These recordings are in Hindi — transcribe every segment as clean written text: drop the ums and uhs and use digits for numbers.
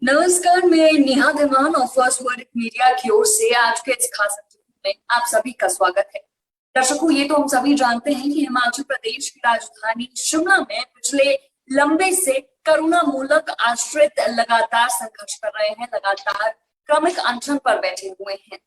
नमस्कार, मैं नेहा धीमान और फर्स्ट वर्ल्ड मीडिया की ओर से आज के इस खास एपिसोड में आप सभी का स्वागत है। दर्शकों, ये तो हम सभी जानते हैं कि हिमाचल प्रदेश की राजधानी शिमला में पिछले लंबे से करुणा मूलक आश्रित लगातार संघर्ष कर रहे हैं, लगातार क्रमिक अनशन पर बैठे हुए हैं।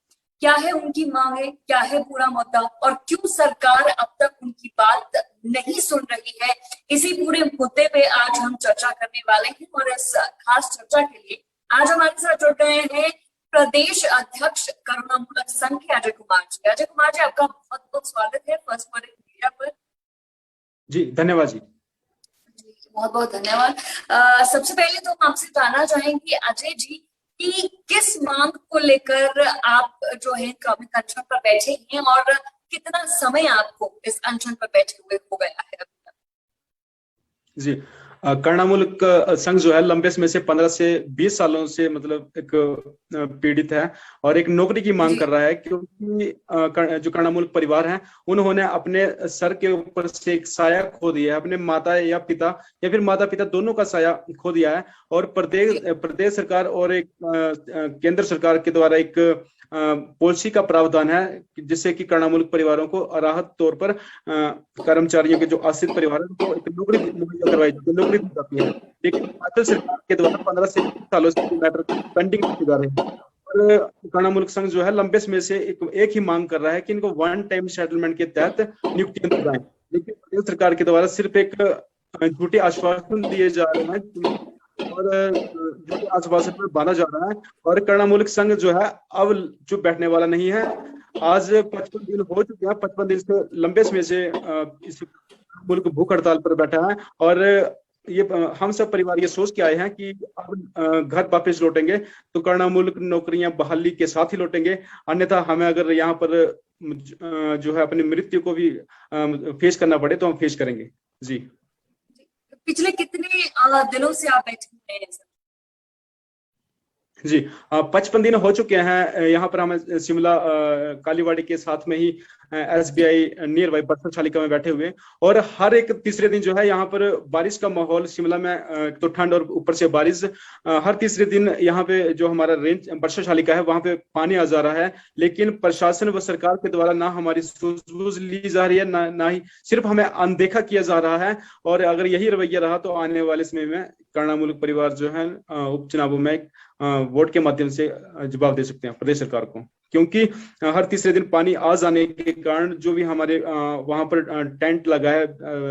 क्या है उनकी मांगे, क्या है पूरा मुद्दा और क्यों सरकार अब तक उनकी बात नहीं सुन रही है, इसी पूरे मुद्दे पे आज हम चर्चा करने वाले हैं। और इस खास चर्चा के लिए आज हमारे साथ जुड़ गए हैं प्रदेश अध्यक्ष करुणा मूलक संघ के अजय कुमार जी। अजय कुमार जी, आपका बहुत बहुत स्वागत है फर्स्ट वर्ल्ड मीडिया पर। जी धन्यवाद जी। बहुत बहुत धन्यवाद। सबसे पहले तो हम आपसे जानना चाहेंगे अजय जी कि किस मांग को लेकर आप जो है क्रमिक अनशन पर बैठे हैं और कितना समय आपको इस अनशन पर बैठे हुए हो गया है अभी तक? जी, करुणा मूलक संघ जो है लंबे समय से 15 से 20 सालों से मतलब एक पीड़ित है और एक नौकरी की मांग कर रहा है, क्योंकि जो करुणा मूलक परिवार है उन्होंने अपने सर के ऊपर से एक साया खो दिया है, अपने माता या पिता या फिर माता पिता दोनों का साया खो दिया है। और प्रदेश सरकार और एक केंद्र सरकार के द्वारा एक पॉलिसी का प्रावधान है जिससे कि करुणा मूलक परिवारों को राहत तौर पर कर्मचारियों के जो आश्रित परिवार है उनको एक नौकरी मुहैया करवाई नौकरी दी जाती है। लेकिन हिमाचल सरकार के द्वारा 15 से 20 सालों से मैटर पेंडिंग रखे जा रहे हैं और करुणा मूलक संघ जो है लंबे समय से एक ही मांग कर रहा है कि इनको वन टाइम सेटलमेंट के तहत नियुक्तियां दी जाए। लेकिन प्रदेश सरकार के द्वारा सिर्फ एक झूठे आश्वासन दिए जा रहे हैं और जो आश्वासन पर बांधा जा रहा है। और करुणा मूलक संघ जो है अब चुप बैठने वाला नहीं है। आज 55 दिन हो चुके हैं, 55 दिन से लंबे समय से इस मुल्क भूख हड़ताल पर बैठा है और ये हम सब परिवार ये सोच के आए हैं कि अब घर वापस लौटेंगे तो करुणा मूलक नौकरियां बहाली के साथ ही लौटेंगे, अन्यथा हमें अगर यहाँ पर जो है अपनी मृत्यु को भी फेस करना पड़े तो हम फेस करेंगे। जी, पिछले कितने दिनों से आप बैठे हुए हैं? जी, 55 दिन हो चुके हैं। यहाँ पर हम शिमला कालीवाड़ी के साथ में ही SBI नियर बाई बरसाशालिका में बैठे हुए और हर एक तीसरे दिन जो है यहाँ पर बारिश का माहौल शिमला में, तो ठंड और ऊपर से बारिश। हर तीसरे दिन यहाँ पे जो हमारा रेंज बरसाशालिका है वहां पे पानी आ जा रहा है, लेकिन प्रशासन व सरकार के द्वारा ना हमारी सूझबूझ ली जा रही है, ना ही सिर्फ हमें अनदेखा किया जा रहा है। और अगर यही रवैया रहा तो आने वाले समय में करुणा मूलक परिवार जो है उपचुनावों में वोट के माध्यम से जवाब दे सकते हैं प्रदेश सरकार को, क्योंकि हर तीसरे दिन पानी आ जाने के कारण जो भी हमारे वहां पर टेंट लगा है,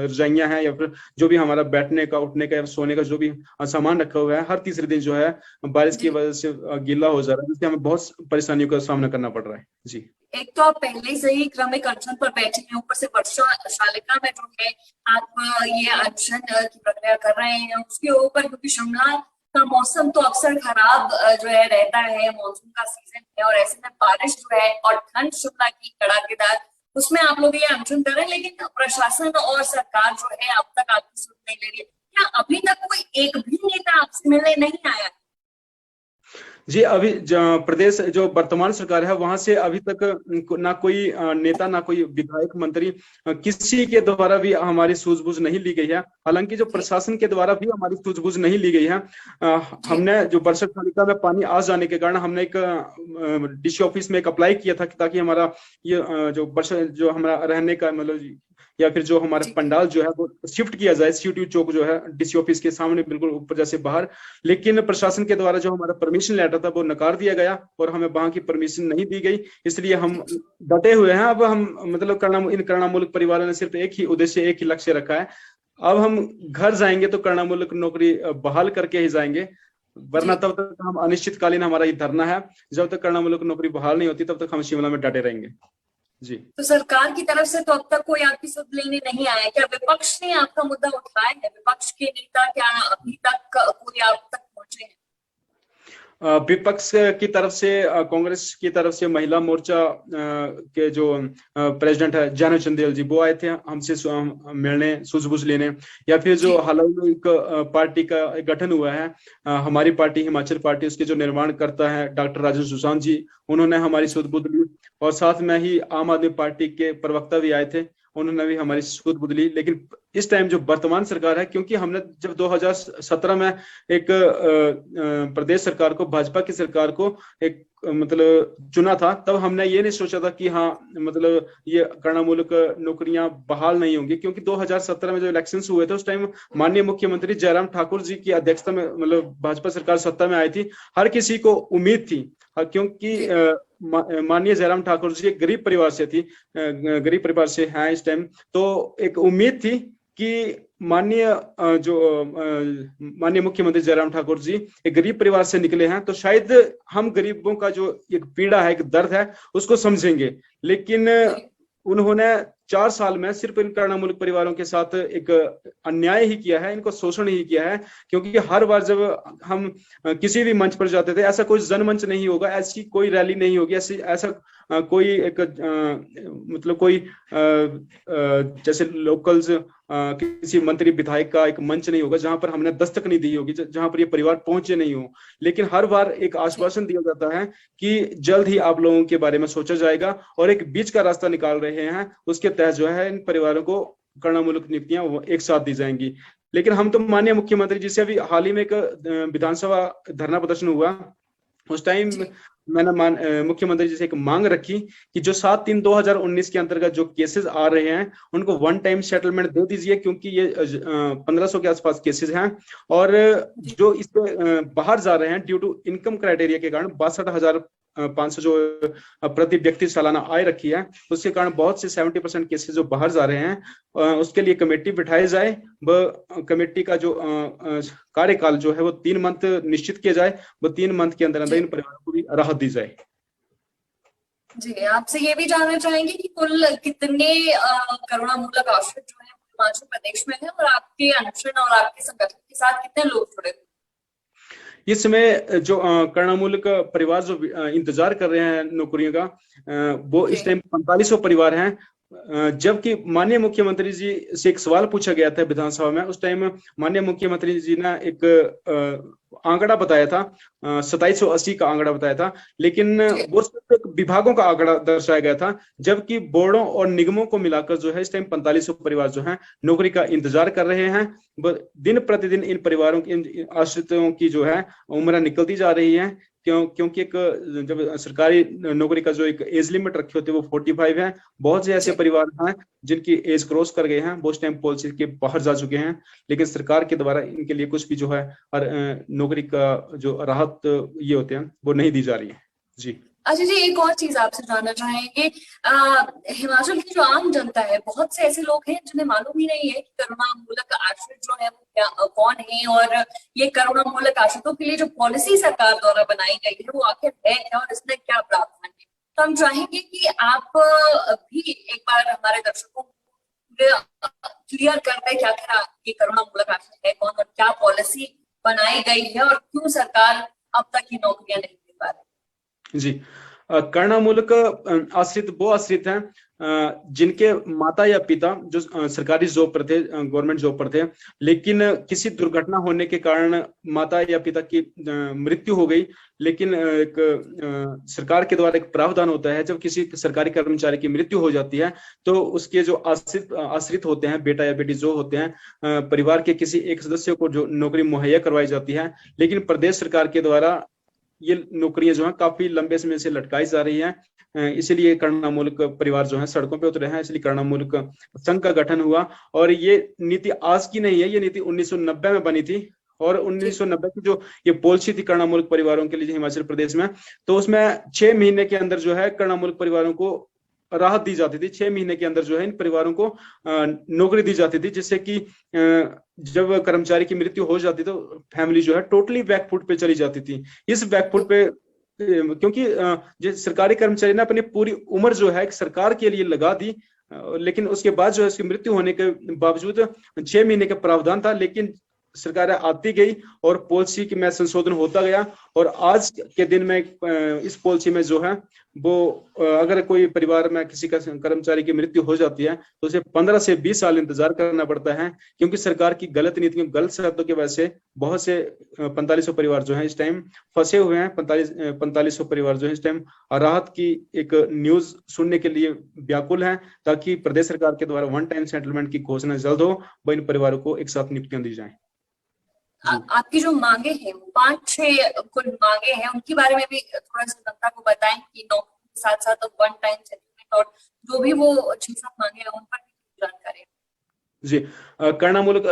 रजाइयां हैं या फिर जो भी हमारा बैठने का उठने का या सोने का जो भी सामान रखा हुआ है, हर तीसरे दिन जो है बारिश की वजह से गीला हो जा रहा है, जिससे हमें बहुत परेशानियों का सामना करना पड़ रहा है। जी, एक तो आप पहले से ही क्रमिक अनशन पर बैठे हैं, ऊपर से बरसाशालिका में जो है आप ये अनशन की प्रक्रिया कर रहे हैं, उसके ऊपर क्योंकि शिमला का मौसम तो अक्सर खराब जो है रहता है, मानसून का सीजन है और ऐसे में बारिश जो है और ठंड शिमला की कड़ाकेदार, उसमें आप लोग ये अनशन कर रहे हैं। लेकिन प्रशासन और सरकार जो है अब तक आपकी सुध नहीं ले रही है। क्या अभी तक कोई एक भी नेता आपसे मिलने नहीं आया? जी, अभी प्रदेश जो वर्तमान सरकार है वहां से अभी तक ना कोई नेता, ना कोई विधायक, मंत्री, किसी के द्वारा भी हमारी सूझबूझ नहीं ली गई है। हालांकि जो प्रशासन के द्वारा भी हमारी सूझबूझ नहीं ली गई है। हमने जो बरसाशालिका में पानी आ जाने के कारण हमने एक DC ऑफिस में एक अप्लाई किया था ताकि हमारा ये जो हमारा रहने का मतलब या फिर जो हमारे पंडाल जो है वो शिफ्ट किया जाए, CTU चौक जो है DC ऑफिस के सामने बिल्कुल ऊपर जैसे बाहर। लेकिन प्रशासन के द्वारा जो हमारा परमिशन लेटर था वो नकार दिया गया और हमें वहां की परमिशन नहीं दी गई, इसलिए हम डटे हुए हैं। अब हम मतलब इन करुणा मूलक परिवारों ने सिर्फ एक ही उद्देश्य, एक ही लक्ष्य रखा है, अब हम घर जाएंगे तो करुणा मूलक नौकरी बहाल करके ही जाएंगे, वरना तब तक हम अनिश्चितकालीन हमारा ये धरना है। जब तक करुणा मूलक नौकरी बहाल नहीं होती तब तक हम शिमला में डटे रहेंगे। जी, तो सरकार की तरफ से तो अब तक कोई आपकी सुध लेने नहीं आया? क्या विपक्ष ने आपका मुद्दा उठाया है? विपक्ष के नेता क्या अभी तक कोई आप तक पहुंचे हैं? विपक्ष की तरफ से, कांग्रेस की तरफ से महिला मोर्चा के जो प्रेसिडेंट है जानू चंदेल जी, वो आए थे हमसे मिलने, सूझबूझ लेने। या फिर जो हाल ही में एक पार्टी का गठन हुआ है, हमारी पार्टी, हिमाचल पार्टी, उसके जो निर्माण करता है डॉक्टर राजेश सुशांत जी, उन्होंने हमारी सूझबूझ ली। और साथ में ही आम आदमी पार्टी के प्रवक्ता भी आए थे, उन्होंने भी हमारी सूझबूझ ली। लेकिन इस टाइम जो वर्तमान सरकार है, क्योंकि हमने जब 2017 में एक प्रदेश सरकार को, भाजपा की सरकार को एक मतलब चुना था, तब हमने ये नहीं सोचा था कि हाँ मतलब ये करणामूलक नौकरियां बहाल नहीं होंगी, क्योंकि 2017 में जो इलेक्शंस हुए थे उस टाइम माननीय मुख्यमंत्री जयराम ठाकुर जी की अध्यक्षता में मतलब भाजपा सरकार सत्ता में आई थी। हर किसी को उम्मीद थी, क्योंकि माननीय जयराम ठाकुर जी एक गरीब परिवार से थी, गरीब परिवार से हैं इस टाइम, तो एक उम्मीद थी कि माननीय माननीय मुख्यमंत्री जयराम ठाकुर जी एक गरीब परिवार से निकले हैं, तो शायद हम गरीबों का जो एक पीड़ा है, एक दर्द है, उसको समझेंगे। लेकिन उन्होंने 4 साल में सिर्फ इन करणामूलक परिवारों के साथ एक अन्याय ही किया है, इनको शोषण ही किया है। क्योंकि हर बार जब हम किसी भी मंच पर जाते थे, ऐसा कोई जनमंच नहीं होगा, ऐसी कोई रैली नहीं होगी, ऐसा कोई एक मतलब कोई जैसे लोकल्स किसी मंत्री विधायक का एक मंच नहीं होगा जहां पर हमने दस्तक नहीं दी होगी, जहां पर ये परिवार पहुंचे नहीं हो। लेकिन हर बार एक आश्वासन दिया जाता है कि जल्द ही आप लोगों के बारे में सोचा जाएगा, और एक बीच का रास्ता निकाल रहे हैं, उसके तहत जो है इन परिवारों को करणामूलक नियुक्तियां एक साथ दी जाएंगी। लेकिन हम तो माननीय मुख्यमंत्री जी से अभी हाल ही में एक विधानसभा धरना प्रदर्शन हुआ, उस टाइम मैंने मुख्यमंत्री जी से एक मांग रखी कि जो 7/3/2019 के अंतर्गत जो केसेस आ रहे हैं उनको वन टाइम सेटलमेंट दे दीजिए, क्योंकि ये 1500 के आसपास केसेस हैं, और जो इससे बाहर जा रहे हैं ड्यू टू इनकम क्राइटेरिया के कारण 62,500 जो प्रति व्यक्ति सालाना आय रखी है, उसके कारण बहुत से 70% केसेस जो बाहर जा रहे हैं, उसके लिए कमेटी बिठाई जाए, वह कमेटी का जो कार्यकाल जो है वो 3 मंथ निश्चित किया जाए, वो 3 मंथ के अंदर अंदर इन परिवारों को भी राहत दी जाए। जी, आपसे ये भी जानना चाहेंगे कि कुल कितने करुणामूलक आश्रित जो है हिमाचल प्रदेश में है, और आपके अनशन और आपके संगठन के साथ कितने लोग जुड़े हुए? इस समय जो करणामूलक परिवार जो इंतजार कर रहे हैं नौकरियों का, वो इस टाइम 4500 परिवार हैं। जबकि माननीय मुख्यमंत्री जी से एक सवाल पूछा गया था विधानसभा में, उस टाइम माननीय मुख्यमंत्री जी ने एक आंकड़ा बताया था, 2780 का आंकड़ा बताया था, लेकिन वो सिर्फ एक विभागों का आंकड़ा दर्शाया गया था, जबकि बोर्डों और निगमों को मिलाकर जो है इस टाइम 4500 परिवार जो है नौकरी का इंतजार कर रहे हैं। दिन प्रतिदिन इन परिवारों की, इन आश्रितों की जो है उम्र निकलती जा रही है, क्योंकि एक जब सरकारी नौकरी का जो एक एज लिमिट रखी होती है वो 45 है। बहुत से ऐसे परिवार हैं जिनकी एज क्रॉस कर गए हैं, वो उस टाइम पॉलिसी के बाहर जा चुके हैं, लेकिन सरकार के द्वारा इनके लिए कुछ भी जो है नौकरी का जो राहत ये होते हैं वो नहीं दी जा रही है। जी अच्छा जी, एक और चीज आपसे जानना चाहेंगे, हिमाचल की जो आम जनता है, बहुत से ऐसे लोग हैं जिन्हें मालूम ही नहीं है कि करुणामूलक आश्रित जो है वो क्या कौन है, और ये करुणामूलक आश्रितों के लिए जो पॉलिसी सरकार द्वारा बनाई गई है वो आखिर है क्या, और इसमें क्या प्रावधान है। तो हम चाहेंगे कि आप भी एक बार हमारे दर्शकों को क्लियर कर दे कि आखिर ये करुणामूलक आश्रित है कौन, और क्या पॉलिसी बनाई गई है, और क्यों सरकार अब तक ये नौकरियां नहीं दे पा रही। जी, करणामूलक आश्रित वो आश्रित हैं जिनके माता या पिता जो सरकारी जॉब पर थे, गवर्नमेंट जॉब पर थे, लेकिन किसी दुर्घटना होने के कारण माता या पिता की मृत्यु हो गई। लेकिन एक सरकार के द्वारा एक प्रावधान होता है, जब किसी सरकारी कर्मचारी की मृत्यु हो जाती है तो उसके जो आश्रित होते हैं, बेटा या बेटी जो होते हैं, परिवार के किसी एक सदस्य को जो नौकरी मुहैया करवाई जाती है। लेकिन प्रदेश सरकार के द्वारा ये नौकरियां जो है काफी लंबे समय से लटकाई जा रही हैं, इसीलिए करणामूलक परिवार जो है सड़कों पे उतरे हैं। इसलिए करणामूलक संघ का गठन हुआ, और ये नीति आज की नहीं है, ये नीति 1990 में बनी थी, और 1990 की जो ये पॉलिसी थी करणामूलक परिवारों के लिए हिमाचल प्रदेश में, तो उसमें 6 महीने के अंदर जो है करणामूलक परिवारों को राहत दी जाती थी। 6 महीने के अंदर जो है इन परिवारों को नौकरी दी जाती थी, जिससे कि जब कर्मचारी की मृत्यु हो जाती तो फैमिली जो है टोटली बैकफुट पे चली जाती थी। इस बैकफुट पे क्योंकि जो सरकारी कर्मचारी ने अपनी पूरी उम्र जो है एक सरकार के लिए लगा दी, लेकिन उसके बाद जो है उसकी मृत्यु होने के बावजूद 6 महीने का प्रावधान था, लेकिन सरकार आती गई और पॉलिसी में संशोधन होता गया, और आज के दिन में इस पॉलिसी में जो है वो अगर कोई परिवार में किसी का कर्मचारी की मृत्यु हो जाती है तो उसे 15 से 20 साल इंतजार करना पड़ता है, क्योंकि सरकार की गलत नीतियों, गलत शर्तों की वजह से बहुत से 4500 परिवार जो है इस टाइम फंसे हुए हैं। 4500 परिवार जो है इस टाइम राहत की एक न्यूज सुनने के लिए व्याकुल है, ताकि प्रदेश सरकार के द्वारा वन टाइम सेटलमेंट की घोषणा जल्द हो, व इन परिवारों को एक साथ नियुक्तियां दी जाए। आपकी जो मांगे हैं, 5-6 कुल मांगे हैं, उनके बारे में भी थोड़ा सा जनता को बताएं कि नौकरी के साथ साथ वन टाइम सेटलमेंट और जो भी वो 6-7 मांगे हैं उन पर भी जानकारी। जी, कर्णामूलक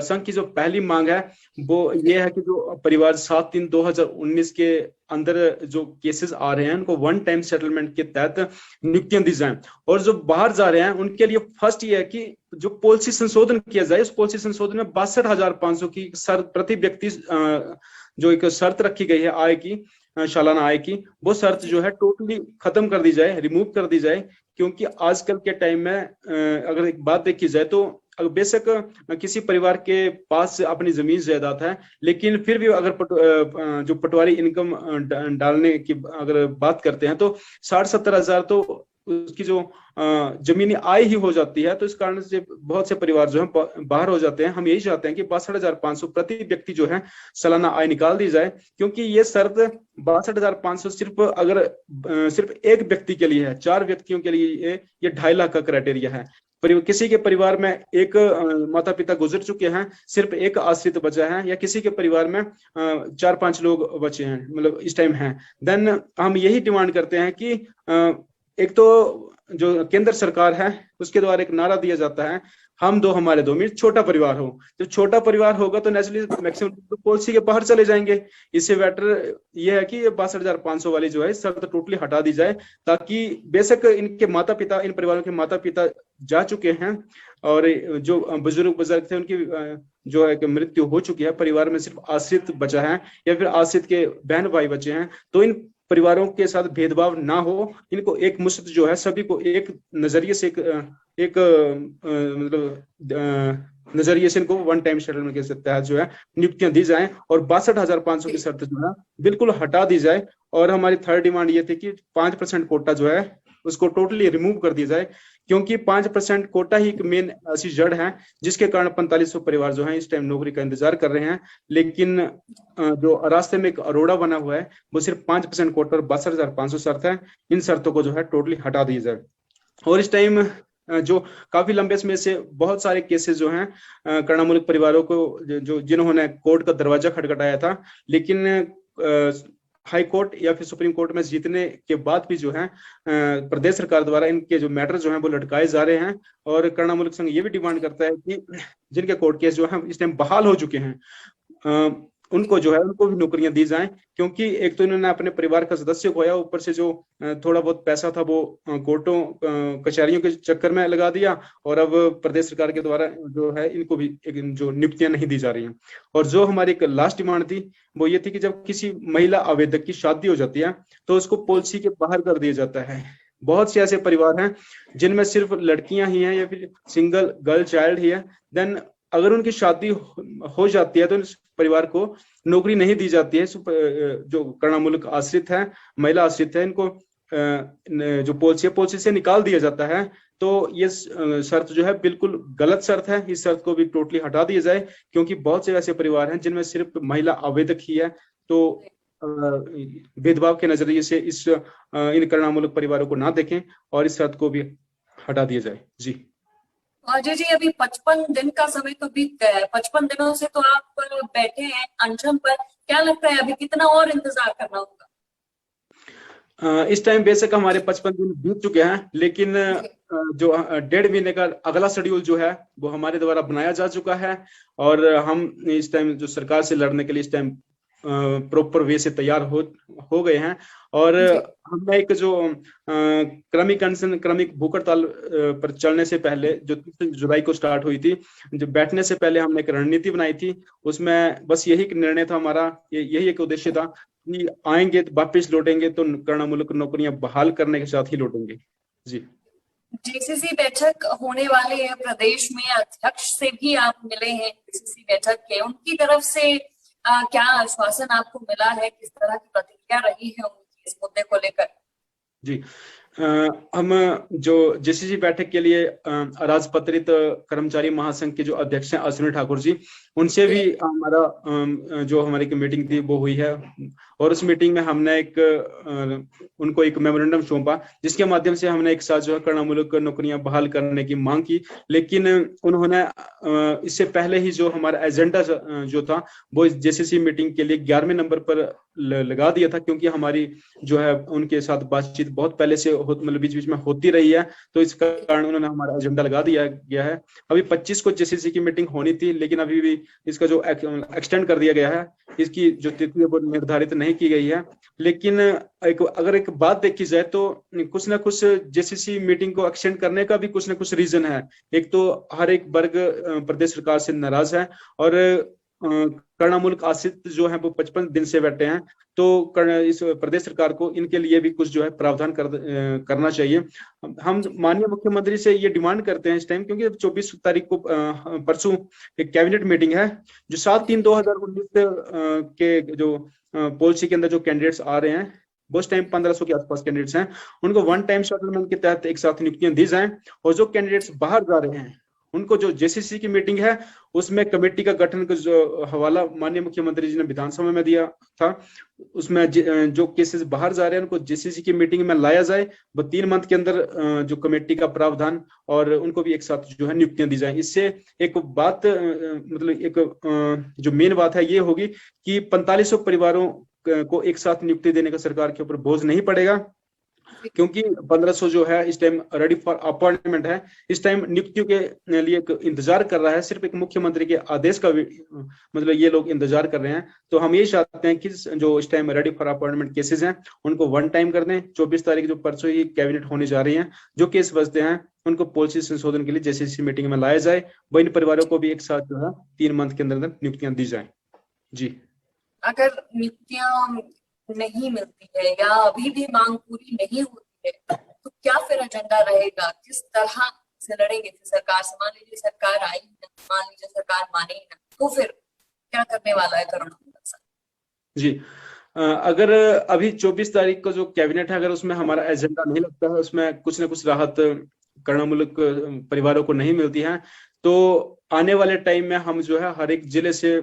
संघ की जो पहली मांग है वो ये है कि जो परिवार 7/3/2019 के अंदर जो केसेस आ रहे हैं उनको वन टाइम सेटलमेंट के तहत नियुक्तियां दी जाएं, और जो बाहर जा रहे हैं उनके लिए फर्स्ट ये है कि जो पॉलिसी संशोधन किया जाए, उस पॉलिसी संशोधन में 62,500 की प्रति व्यक्ति जो एक शर्त रखी गई है आय की, सालाना आय की, वो शर्त जो है टोटली खत्म कर दी जाए, रिमूव कर दी जाए। क्योंकि आजकल के टाइम में अगर एक बात देखी जाए तो बेशक किसी परिवार के पास अपनी जमीन जायदाद है, लेकिन फिर भी अगर जो पटवारी इनकम डालने की अगर बात करते हैं तो 60-70 हजार तो उसकी जो जमीनी आय ही हो जाती है। तो इस कारण से बहुत से परिवार जो है बाहर हो जाते हैं। हम यही चाहते हैं कि 62,500 प्रति व्यक्ति जो है सालाना आय निकाल दी जाए, क्योंकि ये शर्त 62,500 सिर्फ एक व्यक्ति के लिए है। 4 व्यक्तियों के लिए ये 2.5 लाख का क्राइटेरिया है। किसी के परिवार में एक माता पिता गुजर चुके हैं, सिर्फ एक आश्रित बचा है, या किसी के परिवार में 4-5 लोग बचे हैं, मतलब इस टाइम हैं, देन हम यही डिमांड करते हैं कि एक तो जो केंद्र सरकार है उसके द्वारा एक नारा दिया जाता है, हम दो हमारे दो, मीन छोटा परिवार हो। जब छोटा परिवार होगा तो नेचुरली मैक्सिमम तो पॉलिसी के बाहर चले जाएंगे। इससे बेटर ये है कि ये 62,500 वाली जो है शर्त टोटली हटा दी जाए, ताकि बेशक इनके माता पिता, इन परिवारों के माता पिता जा चुके हैं और जो बुजुर्ग थे उनकी जो है कि मृत्यु हो चुकी है, परिवार में सिर्फ आश्रित बचा है या फिर आश्रित के बहन भाई बचे हैं, तो इन परिवारों के साथ भेदभाव ना हो। इनको एक मुश्त जो है सभी को एक नजरिए से एक मतलब नजरिए से इनको वन टाइम सेटलमेंट के तहत जो है नियुक्तियां दी जाएं, और 62,500 की शर्त जो है बिल्कुल हटा दी जाए। और हमारी थर्ड डिमांड ये थी कि 5% कोटा जो है उसको टोटली रिमूव कर दिया जाए, क्योंकि 5% कोटा ही एक मेन ऐसी जड़ है जिसके कारण 4500 परिवार जो है इस टाइम नौकरी का इंतजार कर रहे हैं। लेकिन जो रास्ते में एक अरोड़ा बना हुआ है वो सिर्फ 5% कोटा और 62,500 शर्त है। इन शर्तों को जो है टोटली हटा दी जाए। और इस टाइम जो काफी लंबे समय से बहुत सारे केसेस जो हैं कर्णामूलक परिवारों को जो जिन्होंने कोर्ट का दरवाजा खटखटाया था, लेकिन हाई कोर्ट या फिर सुप्रीम कोर्ट में जीतने के बाद भी जो है प्रदेश सरकार द्वारा इनके जो मैटर जो हैं वो लटकाए जा रहे हैं। और कर्णामूलक संघ ये भी डिमांड करता है कि जिनके कोर्ट केस जो है इस टाइम बहाल हो चुके हैं उनको जो है उनको भी नौकरियां दी जाएं, क्योंकि एक तो इन्होंने अपने परिवार का सदस्य खोया, ऊपर से जो थोड़ा बहुत पैसा था वो कोर्टों कचहरियों के चक्कर में लगा दिया, और अब प्रदेश सरकार के द्वारा जो है इनको भी एक जो नियुक्तियां नहीं दी जा रही हैं। और जो हमारी एक लास्ट डिमांड थी वो ये थी कि जब किसी महिला आवेदक की शादी हो जाती है तो उसको पॉलिसी के बाहर कर दिया जाता है। बहुत से ऐसे परिवार हैं जिनमें सिर्फ लड़कियां ही हैं या फिर सिंगल गर्ल चाइल्ड ही है, देन अगर उनकी शादी हो जाती है तो इस परिवार को नौकरी नहीं दी जाती है। जो कर्णामूलक आश्रित है, महिला आश्रित है, इनको जो पॉलिसी से निकाल दिया जाता है। तो ये शर्त जो है बिल्कुल गलत शर्त है, इस शर्त को भी टोटली हटा दिया जाए, क्योंकि बहुत से ऐसे परिवार हैं जिनमें सिर्फ महिला आवेदक ही है। तो भेदभाव के नजरिए से इन कर्णामूलक परिवारों को ना देखें और इस शर्त को भी हटा दिया जाए। जी अजय जी, अभी 55 दिन का समय तो बीत गया है। 55 दिनों से तो आप बैठे हैं अनशन पर, क्या लगता है अभी कितना और इंतजार करना होगा? इस टाइम बेशक हमारे 55 दिन बीत चुके हैं, लेकिन जो 1.5 महीने का अगला शेड्यूल जो है वो हमारे द्वारा बनाया जा चुका है, और हम इस टाइम जो सरकार से लड़ने के लिए इस टाइम प्रॉपर वे से तैयार हो गए हैं। और हमने एक जो क्रमिक भूख हड़ताल पर चलने से पहले जो 3 जुलाई को स्टार्ट हुई थी, जो बैठने से पहले हमने एक रणनीति बनाई थी, उसमें बस यही निर्णय था हमारा, यही एक उद्देश्य था कि आएंगे तो वापिस लौटेंगे तो कर्णामूलक नौकरियां बहाल करने के साथ ही लौटेंगे। जी जेसीसी बैठक होने वाले हैं, प्रदेश में अध्यक्ष से भी आप मिले हैं जेसीसी बैठक के, उनकी तरफ से क्या आश्वासन आपको मिला है, किस तरह की प्रतिक्रिया रही है उनकी इस मुद्दे को लेकर? जी, हम जो जेसीसी बैठक के लिए अराजपत्रित कर्मचारी महासंघ के जो अध्यक्ष हैं अश्विनी ठाकुर जी, उनसे भी हमारा जो हमारी मीटिंग थी वो हुई है। और उस मीटिंग में हमने उनको एक मेमोरेंडम सौंपा, जिसके माध्यम से हमने एक साथ जो है कर्णामूलक नौकरियां बहाल करने की मांग की। लेकिन उन्होंने इससे पहले ही जो हमारा एजेंडा जो था वो जेसीसी मीटिंग के लिए 11वें नंबर पर लगा दिया था, क्योंकि हमारी जो है उनके साथ बातचीत बहुत पहले से मतलब बीच बीच में होती रही है, तो इस कारण उन्होंने हमारा एजेंडा लगा दिया गया है। अभी 25 को जेसीसी की मीटिंग होनी थी, लेकिन अभी भी इसका जो एक्सटेंड कर दिया गया है, इसकी जो तिथि है वो निर्धारित नहीं की गई है। लेकिन अगर एक बात देखी जाए तो कुछ ना कुछ जेसीसी मीटिंग को एक्सटेंड करने का भी कुछ ना कुछ रीजन है। एक तो हर एक वर्ग प्रदेश सरकार से नाराज है, और कर्णामूलक आश्रित जो है वो 55 दिन से बैठे हैं, तो इस प्रदेश सरकार को इनके लिए भी कुछ जो है प्रावधान करना चाहिए। हम माननीय मुख्यमंत्री से ये डिमांड करते हैं इस टाइम, क्योंकि 24 तारीख को परसों एक कैबिनेट मीटिंग है, जो 7/3/2019 के जो पॉलिसी के अंदर जो कैंडिडेट्स आ रहे हैं वो इस टाइम 1500 के आसपास कैंडिडेट्स हैं, उनको वन टाइम सेटलमेंट के तहत एक साथ नियुक्तियां दी जाएं। और जो कैंडिडेट्स बाहर जा रहे हैं उनको जो जेसीसी की मीटिंग है उसमें कमेटी का गठन का जो हवाला माननीय मुख्यमंत्री जी ने विधानसभा में दिया था, उसमें जो केसेस बाहर जा रहे हैं उनको जेसीसी की मीटिंग में लाया जाए, वो 3 मंथ के अंदर जो कमेटी का प्रावधान और उनको भी एक साथ जो है नियुक्तियां दी जाए। इससे एक बात मतलब एक जो मेन बात है ये होगी कि 4500 परिवारों को एक साथ नियुक्ति देने का सरकार के ऊपर बोझ नहीं पड़ेगा, क्योंकि 1500 जो है इस टाइम रेडी फॉर अपॉइंटमेंट है, इस टाइम नियुक्तियों के लिए एक इंतजार कर रहा है, सिर्फ एक मुख्यमंत्री के आदेश का मतलब ये लोग इंतजार कर रहे हैं। तो हम ये चाहते हैं कि जो इस time ready for appointment cases हैं उनको वन टाइम कर दें। 24 तारीख जो परसों ही कैबिनेट होने जा रही है, जो केस बचते हैं उनको पॉलिसी संशोधन के लिए जेसीसी मीटिंग में लाया जाए, वह इन परिवारों को भी एक साथ जो है 3 मंथ के अंदर नियुक्तियां दी जाए। जी, अगर नियुक्तियां नहीं मिलती है या अभी भी मांग पूरी नहीं होती है तो क्या फिर एजेंडा रहेगा, किस तरह से लड़ेंगे फिर सरकार से? मान लीजिए सरकार आई, मान लीजिए सरकार माने ही ना, तो फिर क्या करने वाला है कर्णामूलक? जी, अगर अभी 24 तारीख को जो कैबिनेट है, अगर उसमें हमारा एजेंडा नहीं लगता है, उसमें कुछ ना कुछ राहत कर्णामूलक परिवारों को नहीं मिलती है, तो आने वाले टाइम में हम जो है हर एक जिले से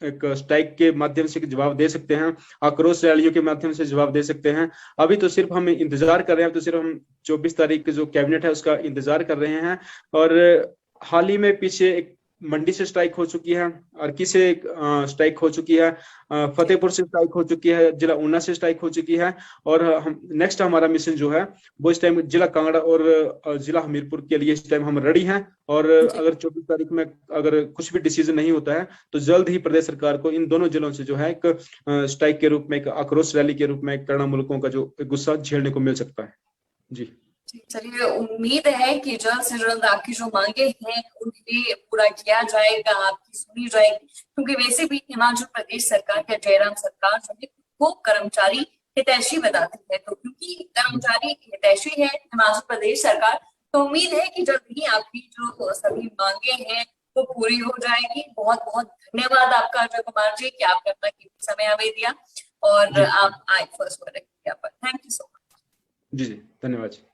एक स्ट्राइक के माध्यम से जवाब दे सकते हैं, आक्रोश रैलियों के माध्यम से जवाब दे सकते हैं। अभी तो सिर्फ हम इंतजार कर रहे हैं, तो सिर्फ हम 24 तारीख की जो कैबिनेट है उसका इंतजार कर रहे हैं। और हाल ही में पीछे एक मंडी से स्ट्राइक हो चुकी है, अर्की से स्ट्राइक हो चुकी है, फतेहपुर से स्ट्राइक हो चुकी है, जिला ऊना से स्ट्राइक हो चुकी है, और हम नेक्स्ट हमारा मिशन जो है वो इस टाइम जिला कांगड़ा और जिला हमीरपुर के लिए इस टाइम हम रेडी हैं। और अगर 24 तारीख में अगर कुछ भी डिसीजन नहीं होता है तो जल्द ही प्रदेश सरकार को इन दोनों जिलों से जो है एक स्ट्राइक के रूप में, एक आक्रोश रैली के रूप में कर्णामूलकों का जो गुस्सा झेलने को मिल सकता है। जी, चलिए, उम्मीद है कि जल्द से जल्द आपकी जो मांगे हैं उन्हें पूरा किया जाएगा, आपकी सुनी जाएगी, क्योंकि वैसे भी हिमाचल प्रदेश सरकार या जयराम सरकार जो है वो कर्मचारी हितैषी बताती है, तो क्योंकि कर्मचारी हितैषी है हिमाचल प्रदेश सरकार, तो उम्मीद है कि जल्द ही आपकी जो सभी मांगे हैं वो पूरी हो जाएगी। बहुत बहुत धन्यवाद आपका अजय कुमार जी कि आपने अपना कीमती समय हमें दिया और आप आए फर्स्ट पर। Thank you so much. जी, धन्यवाद।